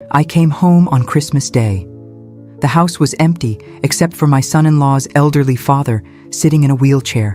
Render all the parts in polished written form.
I came home on Christmas Day. The house was empty except for my son-in-law's elderly father sitting in a wheelchair,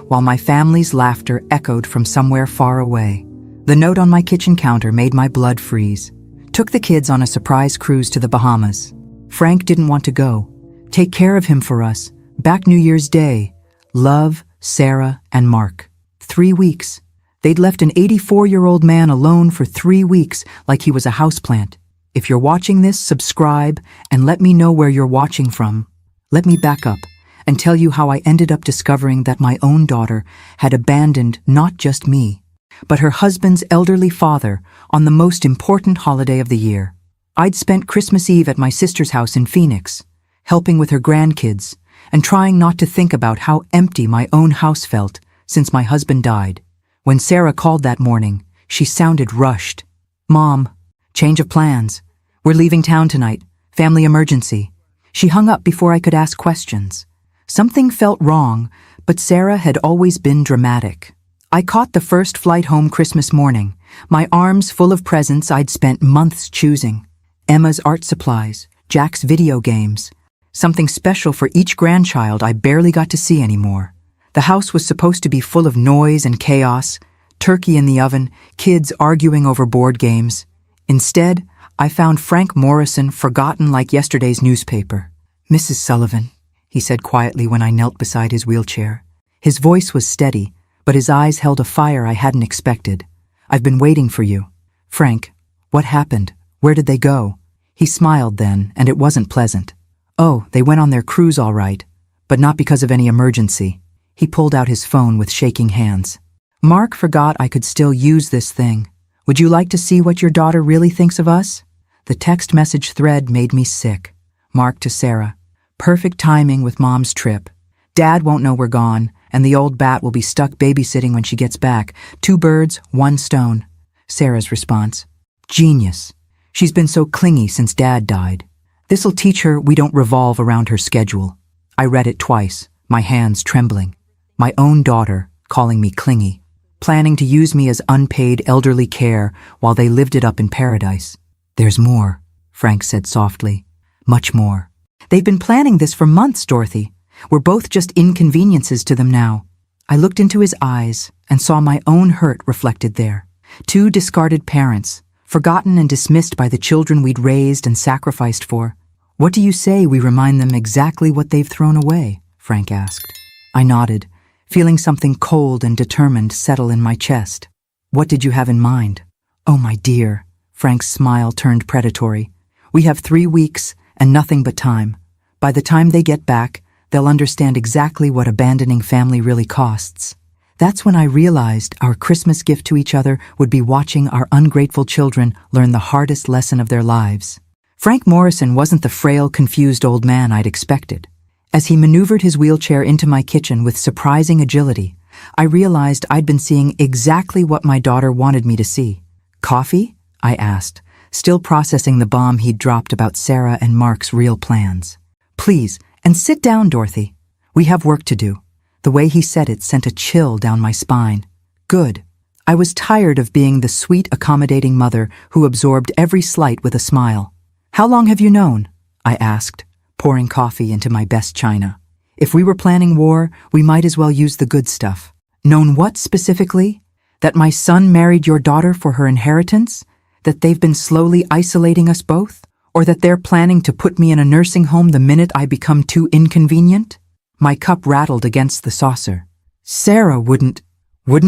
while my family's laughter echoed from somewhere far away. The note on my kitchen counter made my blood freeze. Took the kids on a surprise cruise to the Bahamas. Frank didn't want to go. Take care of him for us. Back New Year's Day. Love, Sarah, and Mark. 3 weeks. They'd left an 84-year-old man alone for 3 weeks like he was a houseplant. If you're watching this, subscribe and let me know where you're watching from. Let me back up and tell you how I ended up discovering that my own daughter had abandoned not just me, but her husband's elderly father on the most important holiday of the year. I'd spent Christmas Eve at my sister's house in Phoenix, helping with her grandkids and trying not to think about how empty my own house felt since my husband died. When Sarah called that morning, she sounded rushed. "Mom, change of plans. We're leaving town tonight. Family emergency." She hung up before I could ask questions. Something felt wrong, but Sarah had always been dramatic. I caught the first flight home Christmas morning, my arms full of presents I'd spent months choosing. Emma's art supplies, Jack's video games, something special for each grandchild I barely got to see anymore. The house was supposed to be full of noise and chaos, turkey in the oven, kids arguing over board games. Instead, I found Frank Morrison forgotten like yesterday's newspaper. "Mrs. Sullivan," he said quietly when I knelt beside his wheelchair. His voice was steady, but his eyes held a fire I hadn't expected. "I've been waiting for you." "Frank, what happened? Where did they go?" He smiled then, and it wasn't pleasant. "Oh, they went on their cruise all right, but not because of any emergency." He pulled out his phone with shaking hands. "Mark forgot I could still use this thing. Would you like to see what your daughter really thinks of us?" The text message thread made me sick. Mark to Sarah. "Perfect timing with Mom's trip. Dad won't know we're gone, and the old bat will be stuck babysitting when she gets back. 2 birds, 1 stone. Sarah's response. "Genius. She's been so clingy since Dad died. This'll teach her we don't revolve around her schedule." I read it twice, my hands trembling. My own daughter calling me clingy, planning to use me as unpaid elderly care while they lived it up in paradise. "There's more," Frank said softly. "Much more. They've been planning this for months, Dorothy. We're both just inconveniences to them now." I looked into his eyes and saw my own hurt reflected there. 2 discarded parents, forgotten and dismissed by the children we'd raised and sacrificed for. "What do you say we remind them exactly what they've thrown away?" Frank asked. I nodded, feeling something cold and determined settle in my chest. "What did you have in mind?" "Oh, my dear," Frank's smile turned predatory. "We have 3 weeks and nothing but time. By the time they get back, they'll understand exactly what abandoning family really costs." That's when I realized our Christmas gift to each other would be watching our ungrateful children learn the hardest lesson of their lives. Frank Morrison wasn't the frail, confused old man I'd expected. As he maneuvered his wheelchair into my kitchen with surprising agility, I realized I'd been seeing exactly what my daughter wanted me to see. "Coffee?" I asked, still processing the bomb he'd dropped about Sarah and Mark's real plans. "Please, and sit down, Dorothy. We have work to do." The way he said it sent a chill down my spine. Good. I was tired of being the sweet, accommodating mother who absorbed every slight with a smile. "How long have you known?" I asked, pouring coffee into my best china. If we were planning war, we might as well use the good stuff. "Known what specifically? That my son married your daughter for her inheritance? That they've been slowly isolating us both? Or that they're planning to put me in a nursing home the minute I become too inconvenient?" My cup rattled against the saucer. "Sarah wouldn't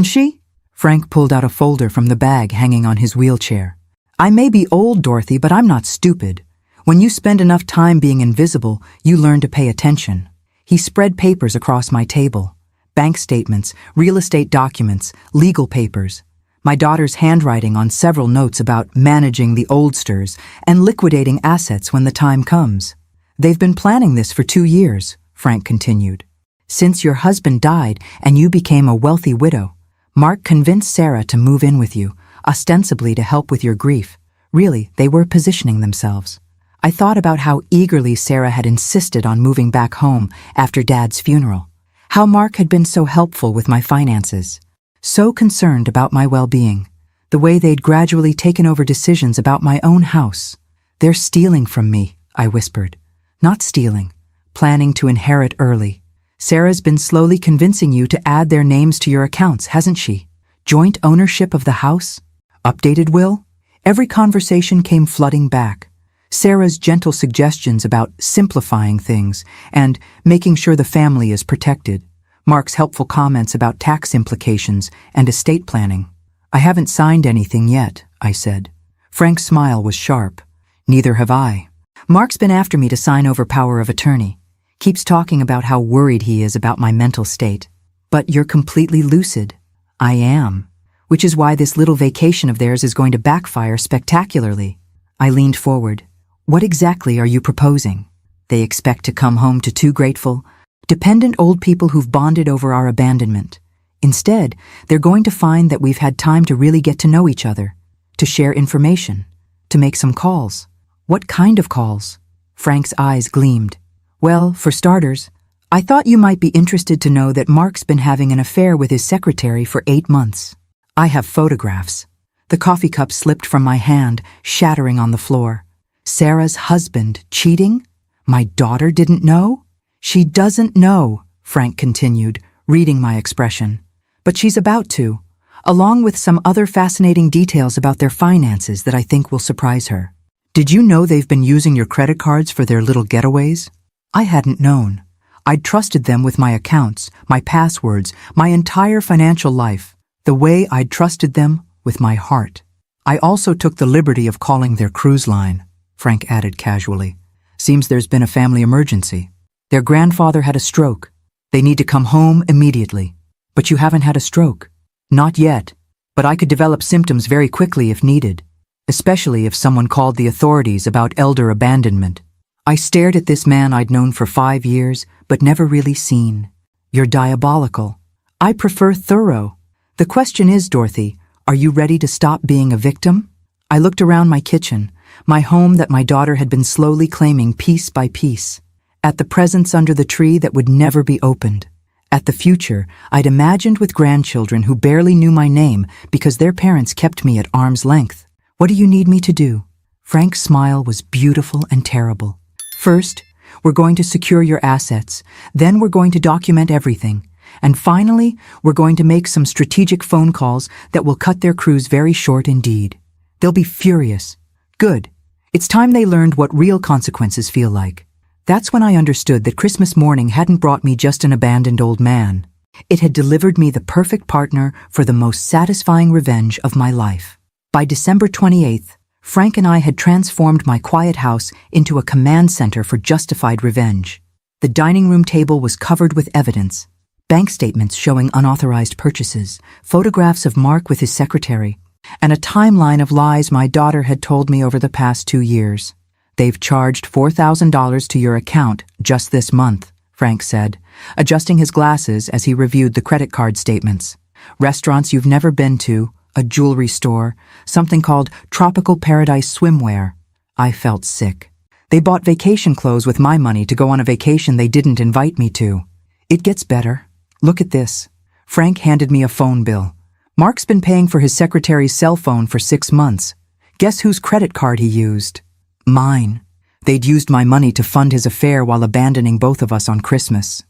she?" Frank pulled out a folder from the bag hanging on his wheelchair. "I may be old, Dorothy, but I'm not stupid. When you spend enough time being invisible, you learn to pay attention." He spread papers across my table. Bank statements, real estate documents, legal papers. My daughter's handwriting on several notes about managing the oldsters and liquidating assets when the time comes. "They've been planning this for 2 years, Frank continued. "Since your husband died and you became a wealthy widow, Mark convinced Sarah to move in with you, ostensibly to help with your grief. Really, they were positioning themselves." I thought about how eagerly Sarah had insisted on moving back home after Dad's funeral, how Mark had been so helpful with my finances, so concerned about my well-being. The way they'd gradually taken over decisions about my own house. "They're stealing from me," I whispered. "Not stealing, planning to inherit early. Sarah's been slowly convincing you to add their names to your accounts, hasn't she? Joint ownership of the house? Updated will?" Every conversation came flooding back. Sarah's gentle suggestions about simplifying things and making sure the family is protected. Mark's helpful comments about tax implications and estate planning. "I haven't signed anything yet," I said. Frank's smile was sharp. "Neither have I. Mark's been after me to sign over power of attorney. Keeps talking about how worried he is about my mental state. But you're completely lucid." "I am. Which is why this little vacation of theirs is going to backfire spectacularly." I leaned forward. "What exactly are you proposing? They expect to come home to two grateful, dependent old people who've bonded over our abandonment. Instead, they're going to find that we've had time to really get to know each other, to share information, to make some calls." "What kind of calls?" Frank's eyes gleamed. "Well, for starters, I thought you might be interested to know that Mark's been having an affair with his secretary for 8 months. I have photographs." The coffee cup slipped from my hand, shattering on the floor. "Sarah's husband cheating? My daughter didn't know?" "She doesn't know," Frank continued, reading my expression. "But she's about to, along with some other fascinating details about their finances that I think will surprise her." "Did you know they've been using your credit cards for their little getaways?" I hadn't known. I'd trusted them with my accounts, my passwords, my entire financial life, the way I'd trusted them with my heart. "I also took the liberty of calling their cruise line," Frank added casually. "Seems there's been a family emergency. Their grandfather had a stroke. They need to come home immediately." "But you haven't had a stroke." "Not yet, but I could develop symptoms very quickly if needed, especially if someone called the authorities about elder abandonment." I stared at this man I'd known for 5 years, but never really seen. "You're diabolical. I prefer thorough. The question is, Dorothy, are you ready to stop being a victim?" I looked around my kitchen, my home that my daughter had been slowly claiming piece by piece, at the presents under the tree that would never be opened, at the future I'd imagined with grandchildren who barely knew my name because their parents kept me at arm's length. "What do you need me to do?" Frank's smile was beautiful and terrible. "First, we're going to secure your assets. Then we're going to document everything. And finally, we're going to make some strategic phone calls that will cut their cruise very short indeed. They'll be furious. Good. It's time they learned what real consequences feel like." That's when I understood that Christmas morning hadn't brought me just an abandoned old man. It had delivered me the perfect partner for the most satisfying revenge of my life. By December 28th, Frank and I had transformed my quiet house into a command center for justified revenge. The dining room table was covered with evidence. Bank statements showing unauthorized purchases, photographs of Mark with his secretary, and a timeline of lies my daughter had told me over the past 2 years. "They've charged $4,000 to your account just this month," Frank said, adjusting his glasses as he reviewed the credit card statements. "Restaurants you've never been to, a jewelry store, something called Tropical Paradise Swimwear." I felt sick. "They bought vacation clothes with my money to go on a vacation they didn't invite me to." "It gets better. Look at this." Frank handed me a phone bill. "Mark's been paying for his secretary's cell phone for 6 months. Guess whose credit card he used?" "Mine." They'd used my money to fund his affair while abandoning both of us on Christmas.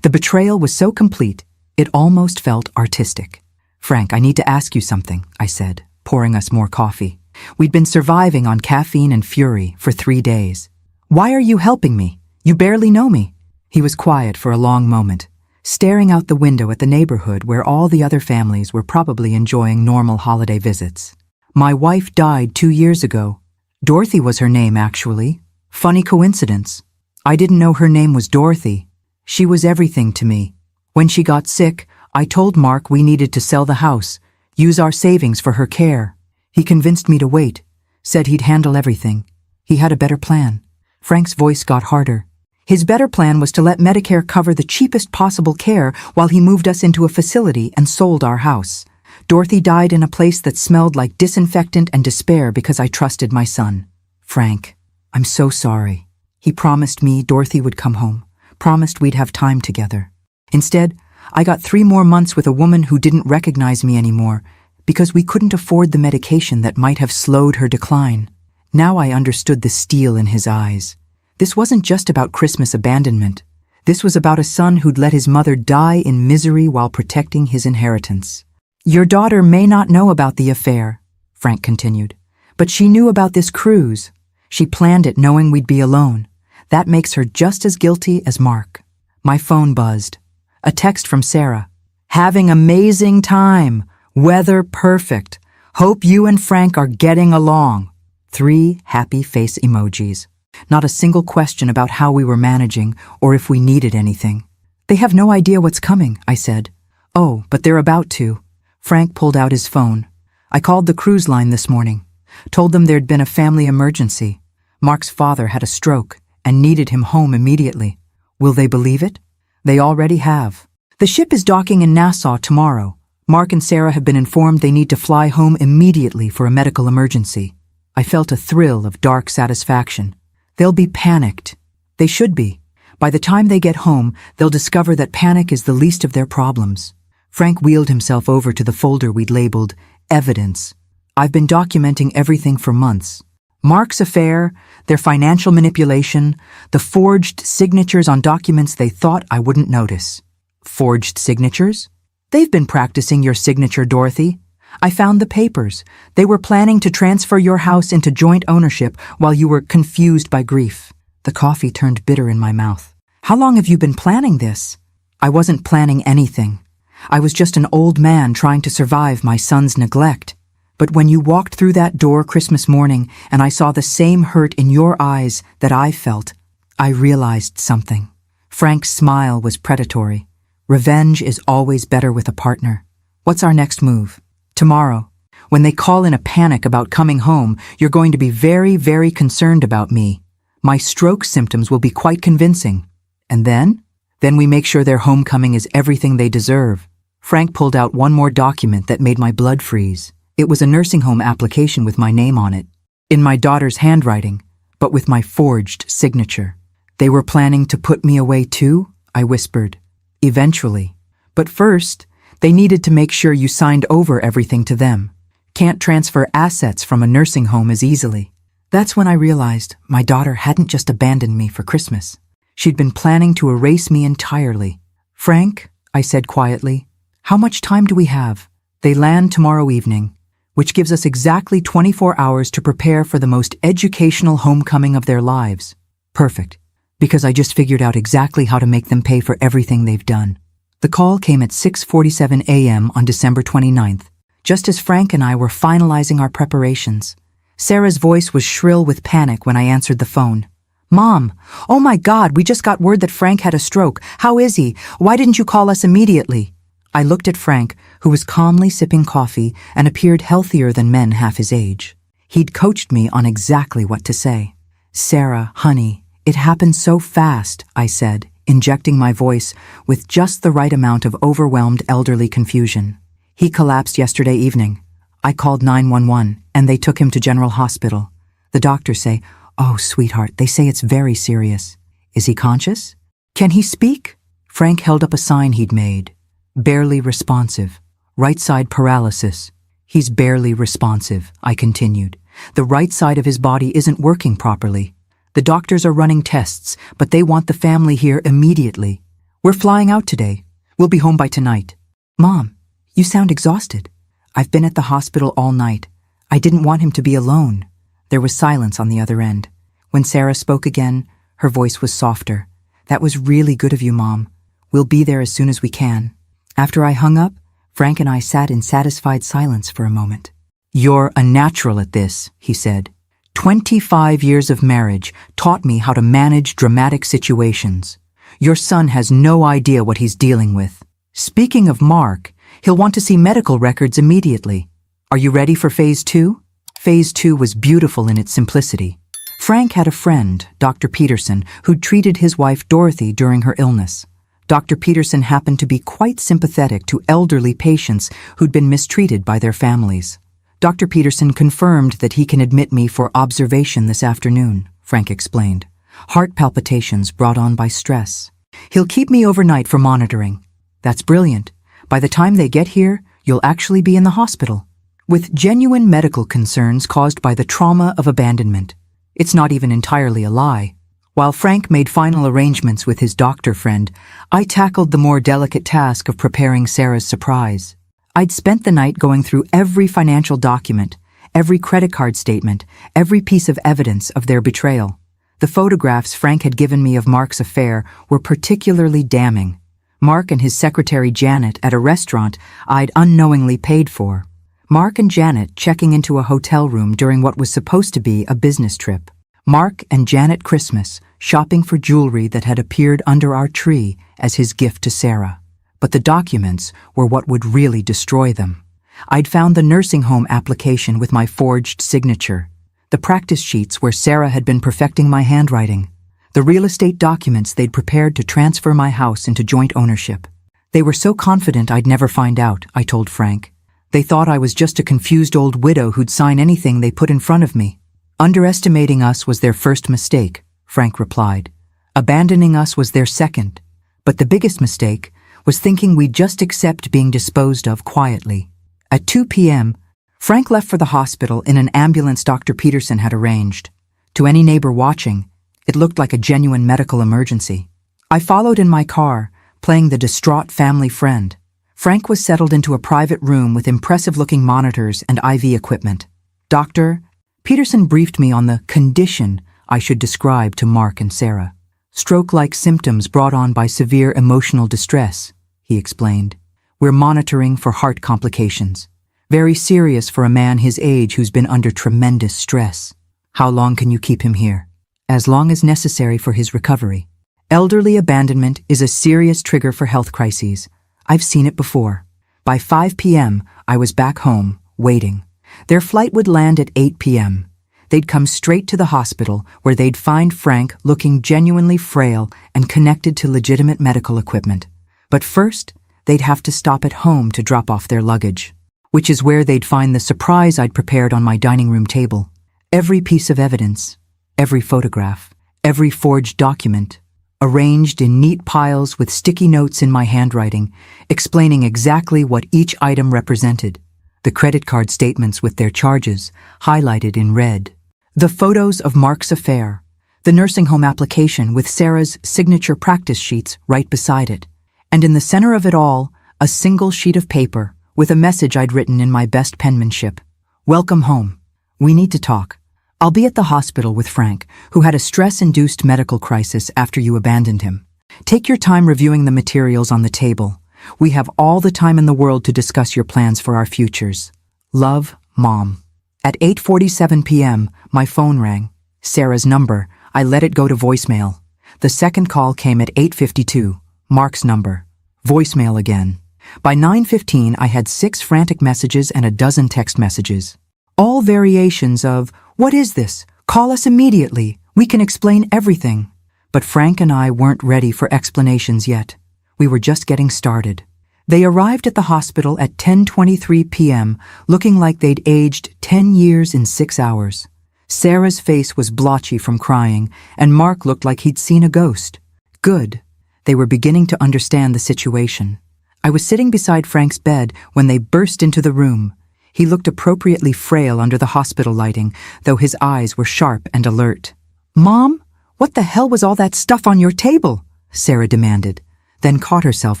The betrayal was so complete, it almost felt artistic. "Frank, I need to ask you something," I said, pouring us more coffee. "We'd been surviving on caffeine and fury for 3 days. Why are you helping me? You barely know me." He was quiet for a long moment, staring out the window at the neighborhood where all the other families were probably enjoying normal holiday visits. "My wife died 2 years ago. Dorothy was her name, actually. Funny coincidence. I didn't know her name was Dorothy. She was everything to me. When she got sick, I told Mark we needed to sell the house, use our savings for her care. He convinced me to wait, said he'd handle everything. He had a better plan." Frank's voice got harder. "His better plan was to let Medicare cover the cheapest possible care while he moved us into a facility and sold our house. Dorothy died in a place that smelled like disinfectant and despair because I trusted my son. Frank, I'm so sorry. He promised me Dorothy would come home, promised we'd have time together. Instead, I got 3 more months with a woman who didn't recognize me anymore, because we couldn't afford the medication that might have slowed her decline. Now I understood the steel in his eyes. This wasn't just about Christmas abandonment. This was about a son who'd let his mother die in misery while protecting his inheritance. Your daughter may not know about the affair, Frank continued, but she knew about this cruise. She planned it knowing we'd be alone. That makes her just as guilty as Mark. My phone buzzed. A text from Sarah. Having amazing time. Weather perfect. Hope you and Frank are getting along. 3 happy face emojis. Not a single question about how we were managing or if we needed anything. They have no idea what's coming, I said. Oh, but they're about to. Frank pulled out his phone. I called the cruise line this morning. Told them there'd been a family emergency. Mark's father had a stroke and needed him home immediately. Will they believe it? They already have. The ship is docking in Nassau tomorrow. Mark and Sarah have been informed they need to fly home immediately for a medical emergency. I felt a thrill of dark satisfaction. They'll be panicked. They should be. By the time they get home, they'll discover that panic is the least of their problems. Frank wheeled himself over to the folder we'd labeled Evidence. I've been documenting everything for months. Mark's affair, their financial manipulation, the forged signatures on documents they thought I wouldn't notice. Forged signatures? They've been practicing your signature, Dorothy. I found the papers. They were planning to transfer your house into joint ownership while you were confused by grief. The coffee turned bitter in my mouth. How long have you been planning this? I wasn't planning anything. I was just an old man trying to survive my son's neglect. But when you walked through that door Christmas morning and I saw the same hurt in your eyes that I felt, I realized something. Frank's smile was predatory. Revenge is always better with a partner. What's our next move? Tomorrow, when they call in a panic about coming home, you're going to be very, very concerned about me. My stroke symptoms will be quite convincing. And then? Then we make sure their homecoming is everything they deserve. Frank pulled out one more document that made my blood freeze. It was a nursing home application with my name on it, in my daughter's handwriting, but with my forged signature. They were planning to put me away too? I whispered. Eventually. But first, they needed to make sure you signed over everything to them. Can't transfer assets from a nursing home as easily. That's when I realized my daughter hadn't just abandoned me for Christmas. She'd been planning to erase me entirely. Frank, I said quietly, how much time do we have? They land tomorrow evening, which gives us exactly 24 hours to prepare for the most educational homecoming of their lives. Perfect, because I just figured out exactly how to make them pay for everything they've done. The call came at 6:47 a.m. on December 29th, just as Frank and I were finalizing our preparations. Sarah's voice was shrill with panic when I answered the phone. Mom, oh my God, we just got word that Frank had a stroke. How is he? Why didn't you call us immediately? I looked at Frank, who was calmly sipping coffee and appeared healthier than men half his age. He'd coached me on exactly what to say. Sarah, honey, it happened so fast, I said, injecting my voice with just the right amount of overwhelmed elderly confusion. He collapsed yesterday evening. I called 911 and they took him to General Hospital. The doctors say, oh, sweetheart, they say it's very serious. Is he conscious? Can he speak? Frank held up a sign he'd made. Barely responsive. Right side paralysis. He's barely responsive, I continued. The right side of his body isn't working properly. The doctors are running tests, but they want the family here immediately. We're flying out today. We'll be home by tonight. Mom, you sound exhausted. I've been at the hospital all night. I didn't want him to be alone. There was silence on the other end. When Sarah spoke again, her voice was softer. That was really good of you, Mom. We'll be there as soon as we can. After I hung up, Frank and I sat in satisfied silence for a moment. You're a natural at this, he said. 25 years of marriage taught me how to manage dramatic situations. Your son has no idea what he's dealing with. Speaking of Mark, he'll want to see medical records immediately. Are you ready for Phase 2? Phase 2 was beautiful in its simplicity. Frank had a friend, Dr. Peterson, who'd treated his wife Dorothy during her illness. Dr. Peterson happened to be quite sympathetic to elderly patients who'd been mistreated by their families. Dr. Peterson confirmed that he can admit me for observation this afternoon, Frank explained. Heart palpitations brought on by stress. He'll keep me overnight for monitoring. That's brilliant. By the time they get here, you'll actually be in the hospital. with genuine medical concerns caused by the trauma of abandonment. It's not even entirely a lie. While Frank made final arrangements with his doctor friend, I tackled the more delicate task of preparing Sarah's surprise. I'd spent the night going through every financial document, every credit card statement, every piece of evidence of their betrayal. The photographs Frank had given me of Mark's affair were particularly damning. Mark and his secretary Janet at a restaurant I'd unknowingly paid for. Mark and Janet checking into a hotel room during what was supposed to be a business trip. Mark and Janet Christmas shopping for jewelry that had appeared under our tree as his gift to Sarah. But the documents were what would really destroy them. I'd found the nursing home application with my forged signature, the practice sheets where Sarah had been perfecting my handwriting, the real estate documents they'd prepared to transfer my house into joint ownership. They were so confident I'd never find out, I told Frank. They thought I was just a confused old widow who'd sign anything they put in front of me. Underestimating us was their first mistake, Frank replied. Abandoning us was their second. But the biggest mistake was thinking we'd just accept being disposed of quietly. At 2 p.m., Frank left for the hospital in an ambulance Dr. Peterson had arranged. To any neighbor watching, it looked like a genuine medical emergency. I followed in my car, playing the distraught family friend. Frank was settled into a private room with impressive-looking monitors and IV equipment. Dr. Peterson briefed me on the condition I should describe to Mark and Sarah. Stroke-like symptoms brought on by severe emotional distress, he explained. We're monitoring for heart complications. Very serious for a man his age who's been under tremendous stress. How long can you keep him here? As long as necessary for his recovery. Elderly abandonment is a serious trigger for health crises. I've seen it before. By 5 p.m., I was back home, waiting. Their flight would land at 8 p.m. They'd come straight to the hospital, where they'd find Frank looking genuinely frail and connected to legitimate medical equipment. But first, they'd have to stop at home to drop off their luggage, which is where they'd find the surprise I'd prepared on my dining room table. Every piece of evidence, every photograph, every forged document, arranged in neat piles with sticky notes in my handwriting, explaining exactly what each item represented. The credit card statements with their charges, highlighted in red. The photos of Mark's affair. The nursing home application with Sarah's signature practice sheets right beside it. And in the center of it all, a single sheet of paper with a message I'd written in my best penmanship. Welcome home. We need to talk. I'll be at the hospital with Frank, who had a stress-induced medical crisis after you abandoned him. Take your time reviewing the materials on the table. We have all the time in the world to discuss your plans for our futures. Love, Mom. At 8:47 p.m., my phone rang. Sarah's number. I let it go to voicemail. The second call came at 8:52. Mark's number. Voicemail again. By 9:15, I had 6 frantic messages and a dozen text messages. All variations of, "What is this? Call us immediately. We can explain everything." But Frank and I weren't ready for explanations yet. We were just getting started. They arrived at the hospital at 10:23 p.m., looking like they'd aged 10 years in 6 hours. Sarah's face was blotchy from crying, and Mark looked like he'd seen a ghost. Good. They were beginning to understand the situation. I was sitting beside Frank's bed when they burst into the room. He looked appropriately frail under the hospital lighting, though his eyes were sharp and alert. "Mom, what the hell was all that stuff on your table?" Sarah demanded, then caught herself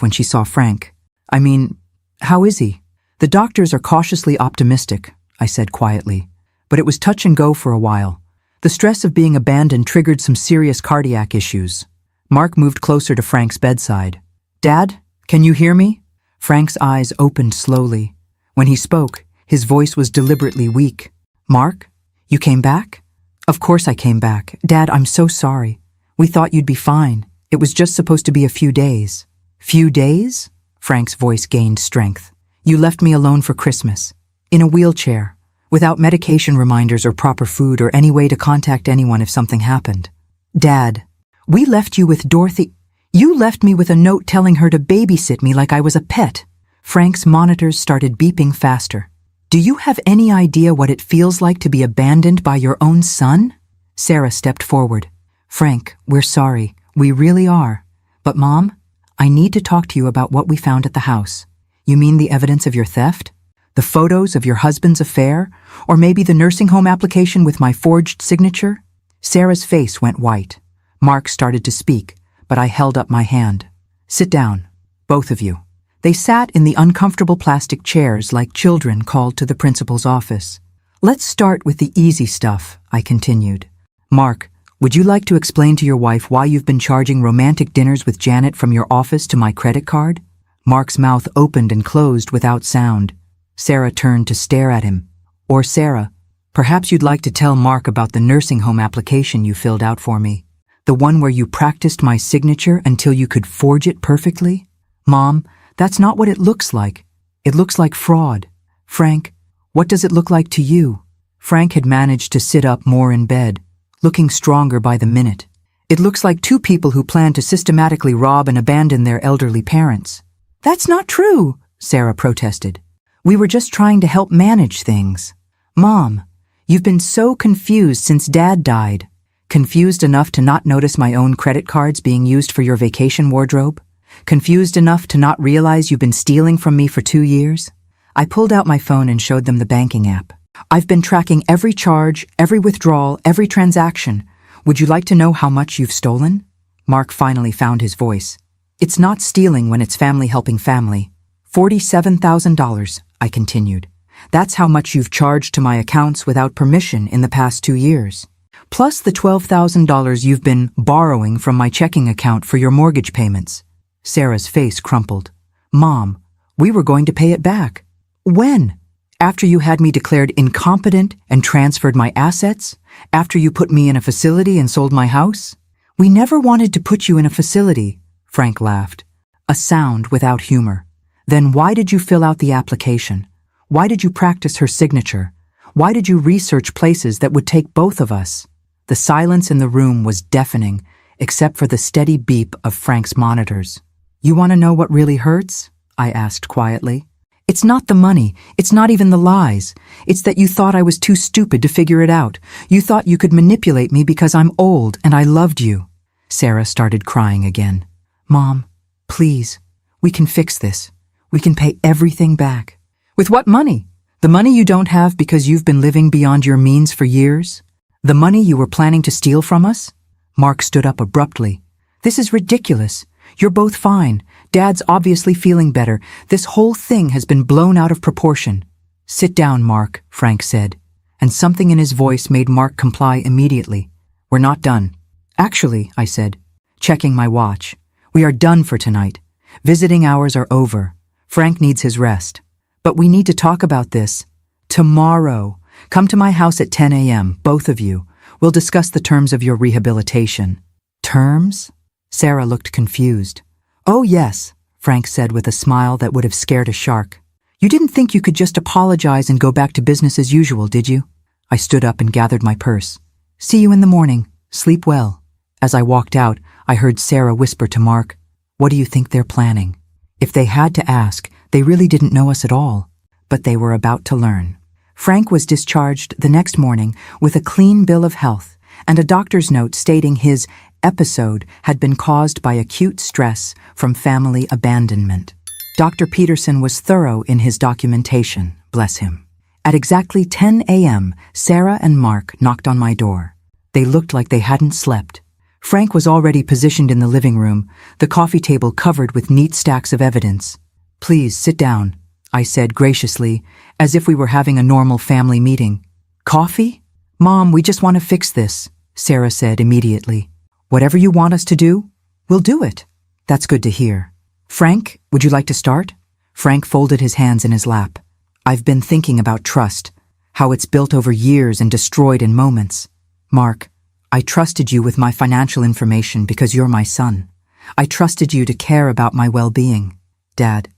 when she saw Frank. "I mean, how is he?" "The doctors are cautiously optimistic," I said quietly, "but it was touch and go for a while. The stress of being abandoned triggered some serious cardiac issues." Mark moved closer to Frank's bedside. "Dad, can you hear me?" Frank's eyes opened slowly. When he spoke, his voice was deliberately weak. "Mark, you came back?" "Of course I came back. Dad, I'm so sorry. We thought you'd be fine. It was just supposed to be a few days." "Few days?" Frank's voice gained strength. "You left me alone for Christmas. In a wheelchair, without medication reminders or proper food or any way to contact anyone if something happened. Dad, we left you with Dorothy. You left me with a note telling her to babysit me like I was a pet." Frank's monitors started beeping faster. "Do you have any idea what it feels like to be abandoned by your own son?" Sarah stepped forward. "Frank, we're sorry. We really are. But Mom, I need to talk to you about what we found at the house." "You mean the evidence of your theft?" The photos of your husband's affair? Or maybe the nursing home application with my forged signature? Sarah's face went white. Mark started to speak, but I held up my hand. Sit down, both of you. They sat in the uncomfortable plastic chairs like children called to the principal's office. Let's start with the easy stuff, I continued. Mark, would you like to explain to your wife why you've been charging romantic dinners with Janet from your office to my credit card? Mark's mouth opened and closed without sound. Sarah turned to stare at him. Or Sarah, perhaps you'd like to tell Mark about the nursing home application you filled out for me. The one where you practiced my signature until you could forge it perfectly? Mom, that's not what it looks like. It looks like fraud. Frank, what does it look like to you? Frank had managed to sit up more in bed, looking stronger by the minute. It looks like two people who plan to systematically rob and abandon their elderly parents. That's not true, Sarah protested. We were just trying to help manage things. Mom, you've been so confused since Dad died. Confused enough to not notice my own credit cards being used for your vacation wardrobe? Confused enough to not realize you've been stealing from me for 2 years? I pulled out my phone and showed them the banking app. I've been tracking every charge, every withdrawal, every transaction. Would you like to know how much you've stolen? Mark finally found his voice. It's not stealing when it's family helping family. $47,000, I continued. That's how much you've charged to my accounts without permission in the past 2 years. Plus the $12,000 you've been borrowing from my checking account for your mortgage payments. Sarah's face crumpled. Mom, we were going to pay it back. When? After you had me declared incompetent and transferred my assets? After you put me in a facility and sold my house? We never wanted to put you in a facility, Frank laughed. A sound without humor. Then why did you fill out the application? Why did you practice her signature? Why did you research places that would take both of us? The silence in the room was deafening, except for the steady beep of Frank's monitors. You want to know what really hurts? I asked quietly. It's not the money. It's not even the lies. It's that you thought I was too stupid to figure it out. You thought you could manipulate me because I'm old and I loved you. Sarah started crying again. Mom, please, we can fix this. We can pay everything back. With what money? The money you don't have because you've been living beyond your means for years? The money you were planning to steal from us? Mark stood up abruptly. This is ridiculous. You're both fine. Dad's obviously feeling better. This whole thing has been blown out of proportion. Sit down, Mark, Frank said, and something in his voice made Mark comply immediately. We're not done. Actually, I said, checking my watch, we are done for tonight. Visiting hours are over. Frank needs his rest. But we need to talk about this. Tomorrow. Come to my house at 10 a.m., both of you. We'll discuss the terms of your rehabilitation. Terms? Sarah looked confused. Oh, yes, Frank said with a smile that would have scared a shark. You didn't think you could just apologize and go back to business as usual, did you? I stood up and gathered my purse. See you in the morning. Sleep well. As I walked out, I heard Sarah whisper to Mark, What do you think they're planning? If they had to ask, they really didn't know us at all. But they were about to learn. Frank was discharged the next morning with a clean bill of health and a doctor's note stating his episode had been caused by acute stress from family abandonment. Dr. Peterson was thorough in his documentation, bless him. At exactly 10 a.m., Sarah and Mark knocked on my door. They looked like they hadn't slept. Frank was already positioned in the living room, the coffee table covered with neat stacks of evidence. Please sit down, I said graciously, as if we were having a normal family meeting. Coffee? Mom, we just want to fix this, Sarah said immediately. Whatever you want us to do, we'll do it. That's good to hear. Frank, would you like to start? Frank folded his hands in his lap. I've been thinking about trust, how it's built over years and destroyed in moments. Mark, I trusted you with my financial information because you're my son. I trusted you to care about my well-being. Dad,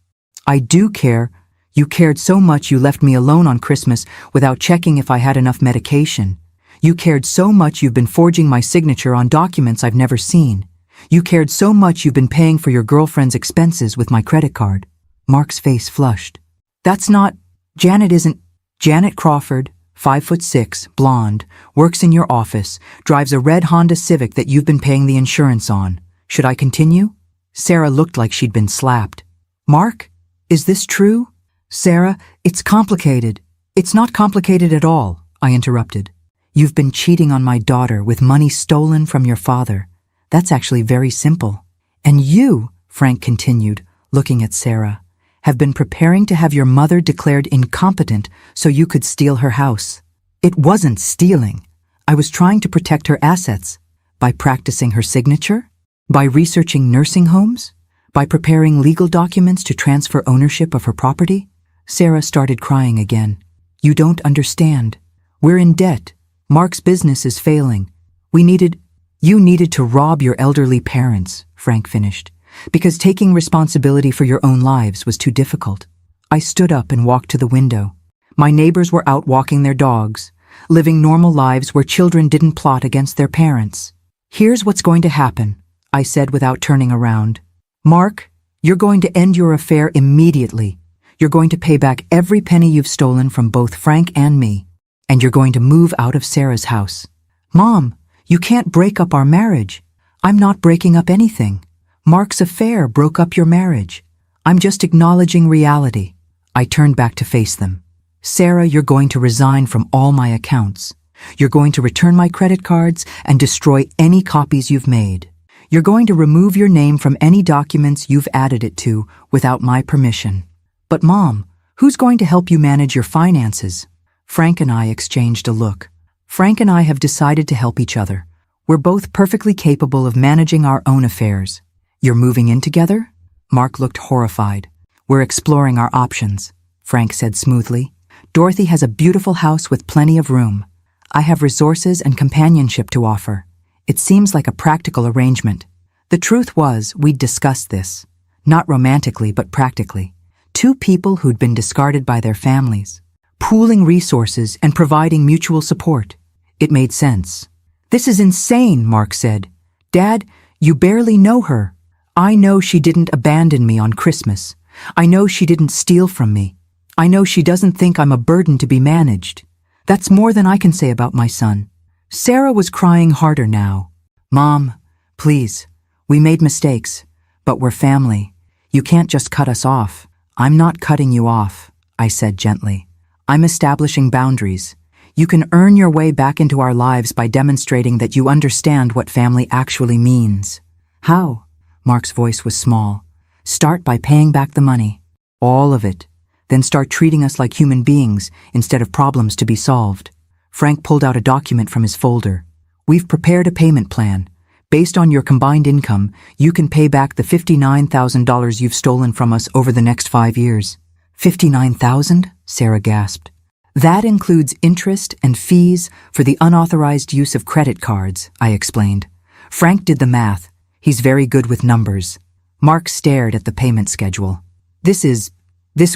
I do care. You cared so much you left me alone on Christmas without checking if I had enough medication. You cared so much you've been forging my signature on documents I've never seen. You cared so much you've been paying for your girlfriend's expenses with my credit card. Mark's face flushed. That's not... Janet isn't... Janet Crawford, 5'6", blonde, works in your office, drives a red Honda Civic that you've been paying the insurance on. Should I continue? Sarah looked like she'd been slapped. Mark, is this true? Sarah, it's complicated. It's not complicated at all, I interrupted. You've been cheating on my daughter with money stolen from your father. That's actually very simple. And you, Frank continued, looking at Sarah, have been preparing to have your mother declared incompetent so you could steal her house. It wasn't stealing. I was trying to protect her assets. By practicing her signature? By researching nursing homes? By preparing legal documents to transfer ownership of her property? Sarah started crying again. You don't understand. We're in debt. Mark's business is failing. You needed to rob your elderly parents, Frank finished, because taking responsibility for your own lives was too difficult. I stood up and walked to the window. My neighbors were out walking their dogs, living normal lives where children didn't plot against their parents. Here's what's going to happen, I said without turning around. Mark, you're going to end your affair immediately. You're going to pay back every penny you've stolen from both Frank and me, and you're going to move out of Sarah's house. Mom, you can't break up our marriage. I'm not breaking up anything. Mark's affair broke up your marriage. I'm just acknowledging reality. I turned back to face them. Sarah, you're going to resign from all my accounts. You're going to return my credit cards and destroy any copies you've made. You're going to remove your name from any documents you've added it to without my permission. But Mom, who's going to help you manage your finances? Frank and I exchanged a look. Frank and I have decided to help each other. We're both perfectly capable of managing our own affairs. You're moving in together? Mark looked horrified. We're exploring our options, Frank said smoothly. Dorothy has a beautiful house with plenty of room. I have resources and companionship to offer. It seems like a practical arrangement. The truth was, we'd discussed this. Not romantically, but practically. Two people who'd been discarded by their families. Pooling resources and providing mutual support. It made sense. This is insane, Mark said. Dad, you barely know her. I know she didn't abandon me on Christmas. I know she didn't steal from me. I know she doesn't think I'm a burden to be managed. That's more than I can say about my son. Sarah was crying harder now. Mom, please, we made mistakes, but we're family. You can't just cut us off. I'm not cutting you off, I said gently. I'm establishing boundaries. You can earn your way back into our lives by demonstrating that you understand what family actually means. How? Mark's voice was small. Start by paying back the money. All of it. Then start treating us like human beings instead of problems to be solved. Frank pulled out a document from his folder. We've prepared a payment plan. Based on your combined income, you can pay back the $59,000 you've stolen from us over the next 5 years. $59,000? Sarah gasped. That includes interest and fees for the unauthorized use of credit cards, I explained. Frank did the math. He's very good with numbers. Mark stared at the payment schedule. This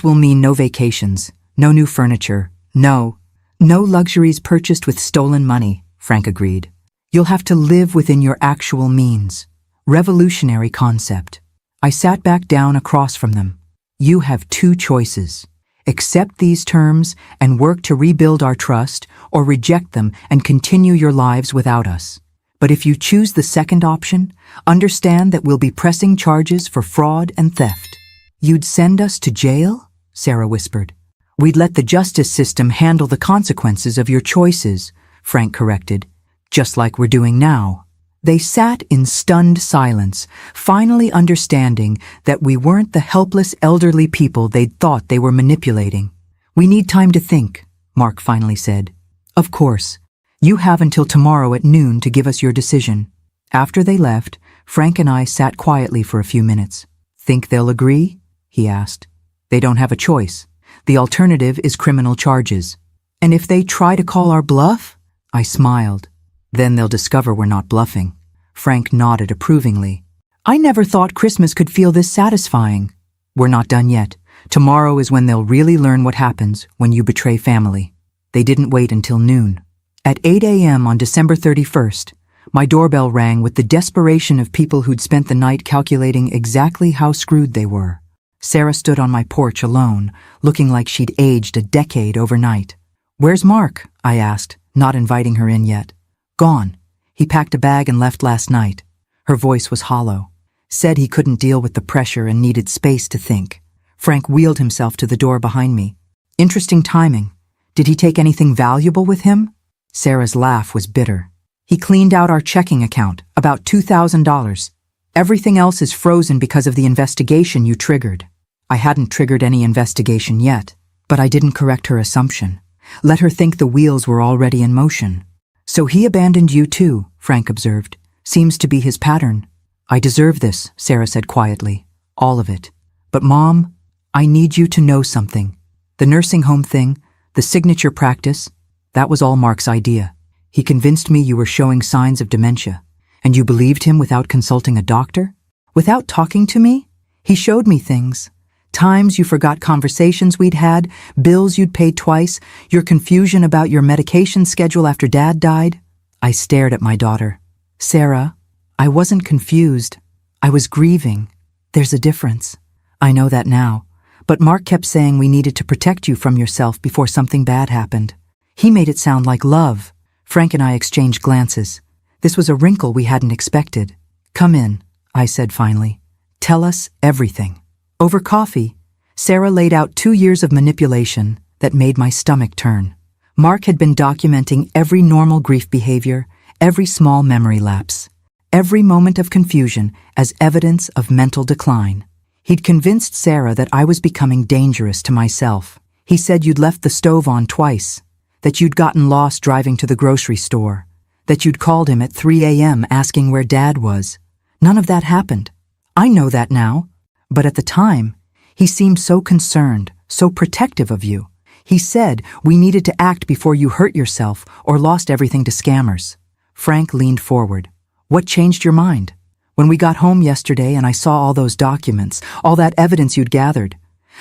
will mean no vacations, no new furniture, no luxuries purchased with stolen money, Frank agreed. You'll have to live within your actual means. Revolutionary concept. I sat back down across from them. You have two choices. Accept these terms and work to rebuild our trust, or reject them and continue your lives without us. But if you choose the second option, understand that we'll be pressing charges for fraud and theft. You'd send us to jail? Sarah whispered. We'd let the justice system handle the consequences of your choices, Frank corrected, just like we're doing now. They sat in stunned silence, finally understanding that we weren't the helpless elderly people they'd thought they were manipulating. We need time to think, Mark finally said. Of course. You have until tomorrow at noon to give us your decision. After they left, Frank and I sat quietly for a few minutes. Think they'll agree? He asked. They don't have a choice. The alternative is criminal charges. And if they try to call our bluff? I smiled. Then they'll discover we're not bluffing. Frank nodded approvingly. I never thought Christmas could feel this satisfying. We're not done yet. Tomorrow is when they'll really learn what happens when you betray family. They didn't wait until noon. At 8 a.m. on December 31st, my doorbell rang with the desperation of people who'd spent the night calculating exactly how screwed they were. Sarah stood on my porch alone, looking like she'd aged a decade overnight. Where's Mark? I asked, not inviting her in yet. Gone. He packed a bag and left last night. Her voice was hollow. Said he couldn't deal with the pressure and needed space to think. Frank wheeled himself to the door behind me. Interesting timing. Did he take anything valuable with him? Sarah's laugh was bitter. He cleaned out our checking account, about $2,000. Everything else is frozen because of the investigation you triggered. I hadn't triggered any investigation yet, but I didn't correct her assumption. Let her think the wheels were already in motion. So he abandoned you too, Frank observed. Seems to be his pattern. I deserve this, Sarah said quietly. All of it. But Mom, I need you to know something. The nursing home thing, the signature practice, that was all Mark's idea. He convinced me you were showing signs of dementia. And you believed him without consulting a doctor? Without talking to me? He showed me things. Times you forgot conversations we'd had, bills you'd paid twice, your confusion about your medication schedule after Dad died. I stared at my daughter. Sarah, I wasn't confused. I was grieving. There's a difference. I know that now. But Mark kept saying we needed to protect you from yourself before something bad happened. He made it sound like love. Frank and I exchanged glances. This was a wrinkle we hadn't expected. Come in, I said finally. Tell us everything. Over coffee, Sarah laid out 2 years of manipulation that made my stomach turn. Mark had been documenting every normal grief behavior, every small memory lapse, every moment of confusion as evidence of mental decline. He'd convinced Sarah that I was becoming dangerous to myself. He said you'd left the stove on twice, that you'd gotten lost driving to the grocery store, that you'd called him at 3 a.m. asking where Dad was. None of that happened. I know that now. But at the time, he seemed so concerned, so protective of you. He said we needed to act before you hurt yourself or lost everything to scammers. Frank leaned forward. What changed your mind? When we got home yesterday and I saw all those documents, all that evidence you'd gathered,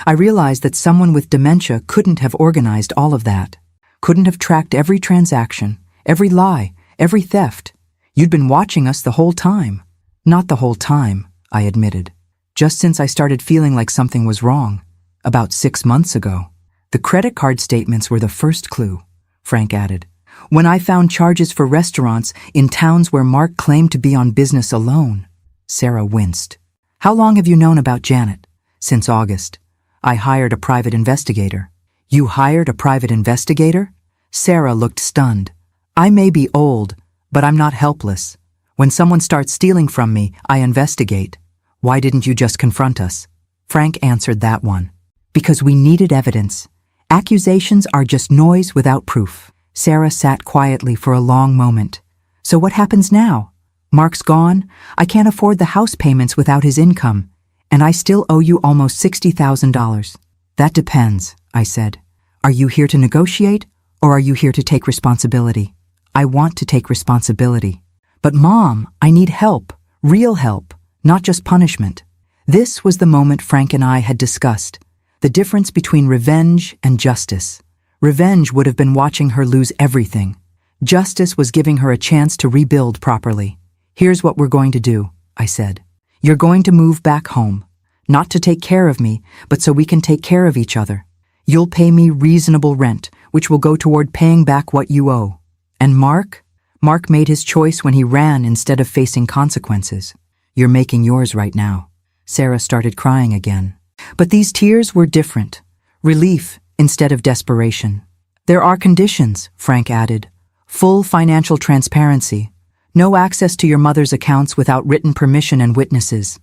I realized that someone with dementia couldn't have organized all of that, couldn't have tracked every transaction, every lie, every theft. You'd been watching us the whole time. Not the whole time, I admitted. Just since I started feeling like something was wrong, about 6 months ago. The credit card statements were the first clue, Frank added. When I found charges for restaurants in towns where Mark claimed to be on business alone. Sarah winced. How long have you known about Janet? Since August. I hired a private investigator. You hired a private investigator? Sarah looked stunned. I may be old, but I'm not helpless. When someone starts stealing from me, I investigate. Why didn't you just confront us? Frank answered that one. Because we needed evidence. Accusations are just noise without proof. Sarah sat quietly for a long moment. So what happens now? Mark's gone. I can't afford the house payments without his income. And I still owe you almost $60,000. That depends, I said. Are you here to negotiate, or are you here to take responsibility? I want to take responsibility. But Mom, I need help. Real help. Not just punishment. This was the moment Frank and I had discussed. The difference between revenge and justice. Revenge would have been watching her lose everything. Justice was giving her a chance to rebuild properly. Here's what we're going to do, I said. You're going to move back home. Not to take care of me, but so we can take care of each other. You'll pay me reasonable rent, which will go toward paying back what you owe. And Mark? Mark made his choice when he ran instead of facing consequences. You're making yours right now. Sarah started crying again. But these tears were different. Relief instead of desperation. There are conditions, Frank added. Full financial transparency. No access to your mother's accounts without written permission and witnesses.